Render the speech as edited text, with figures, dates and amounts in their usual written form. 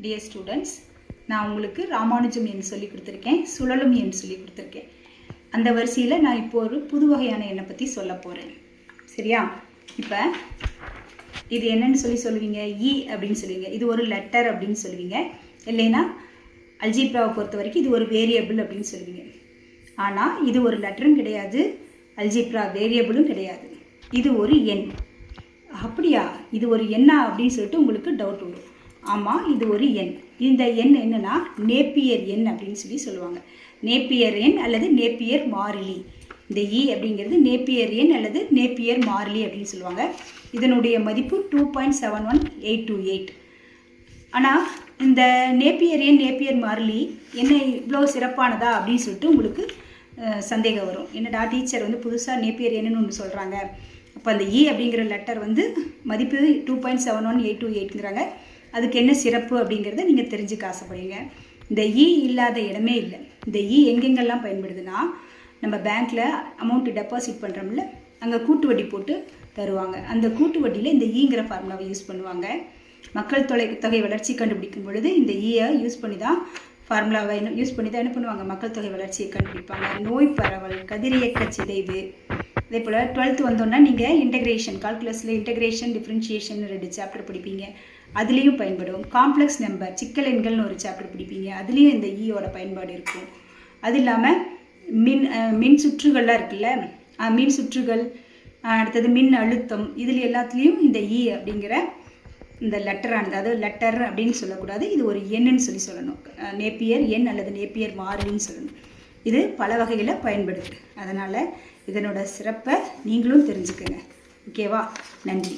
Dear students, நான் உங்களுக்கு ராமானுஜம் எண் சொல்லி கொடுத்துருக்கேன், சுழலும் எண் சொல்லி கொடுத்துருக்கேன். அந்த வரிசையில் நான் இப்போ ஒரு புது வகையான எண்ணை பற்றி சொல்ல போகிறேன். சரியா? இப்போ இது என்னன்னு சொல்லுவீங்க, இ அப்படின்னு சொல்லுவீங்க. இது ஒரு லெட்டர் அப்படின்னு சொல்லுவீங்க. இல்லைன்னா அல்ஜீப்ராவை பொறுத்த வரைக்கும் இது ஒரு வேரியபிள் அப்படின்னு சொல்லுவீங்க. ஆனால் இது ஒரு லெட்டரும் கிடையாது, அல்ஜீப்ரா வேரியபிளும் கிடையாது. இது ஒரு எண். அப்படியா, இது ஒரு எண்ணா அப்படின்னு சொல்லிட்டு உங்களுக்கு டவுட் வரும். ஆமாம், இது ஒரு எண். இந்த எண் என்னன்னா நேப்பியர் எண் அப்படின்னு சொல்லுவாங்க. நேப்பியர் எண் அல்லது நேப்பியர் மாறிலி. இந்த இ அப்படிங்கிறது நேப்பியர் எண் அல்லது நேப்பியர் மாறிலி அப்படின்னு சொல்லுவாங்க. இதனுடைய மதிப்பு 2.71828. ஆனால் இந்த நேப்பியர் எண் நேப்பியர் மாறிலி என்ன இவ்வளோ சிறப்பானதா அப்படின்னு சொல்லிட்டு உங்களுக்கு சந்தேகம் வரும். என்னடா டீச்சர் புதுசாக நேப்பியர் எண்ணுன்னு ஒன்று சொல்கிறாங்க, அப்போ அந்த இ அப்படிங்கிற லெட்டர் மதிப்பு 2.71828ங்கிறாங்க. அதுக்கு என்ன சிறப்பு அப்படிங்கிறத நீங்கள் தெரிஞ்சுக்க ஆசைப்படுவீங்க. இந்த இ இல்லாத இடமே இல்லை. இந்த இ எங்கெங்கெல்லாம் பயன்படுதுன்னா, நம்ம பேங்க்கில் அமௌண்ட்டு டெபாசிட் பண்ணுறோம்ல, அங்கே கூட்டு வட்டி போட்டு தருவாங்க. அந்த கூட்டு வட்டியில் இந்த ஈங்கிற ஃபார்முலாவை யூஸ் பண்ணுவாங்க. மக்கள் தொகை வளர்ச்சி கண்டுபிடிக்கும் பொழுது இந்த ஈயை யூஸ் பண்ணி தான் ஃபார்முலாவை யூஸ் பண்ணி தான் என்ன பண்ணுவாங்க, மக்கள் தொகை வளர்ச்சியை கண்டுபிடிப்பாங்க. நோய் பரவல், கதிரியக்க சிதைவு, அதே போல் 12th வந்தோன்னா நீங்கள் இன்டெகிரேஷன், கால்குலஸில் இன்டெகிரேஷன் டிஃப்ரென்ஷியேஷன் 2 சாப்டர் படிப்பீங்க, அதுலேயும் பயன்படும். காம்ப்ளெக்ஸ் நம்பர், சிக்கல் எண்கள்னு ஒரு சாப்டர் படிப்பீங்க, அதுலேயும் இந்த ஈயோட பயன்பாடு இருக்கும். அது இல்லாமல் மின் சுற்றுகள்லாம் இருக்குல்ல, மின் சுற்றுகள், அடுத்தது மின் அழுத்தம், இதில் எல்லாத்துலேயும் இந்த இ அப்படிங்கிற இந்த லெட்டரானது, அதாவது லெட்டர் அப்படின்னு சொல்லக்கூடாது, இது ஒரு எண்ணுன்னு சொல்லணும். நேப்பியர் எண் அல்லது நேப்பியர் மாறிலின்னு சொல்லணும். இது பல வகையில் பயன்படுது. அதனால் இதனோட சிறப்பை நீங்களும் தெரிஞ்சுக்கங்க. ஓகேவா? நன்றி.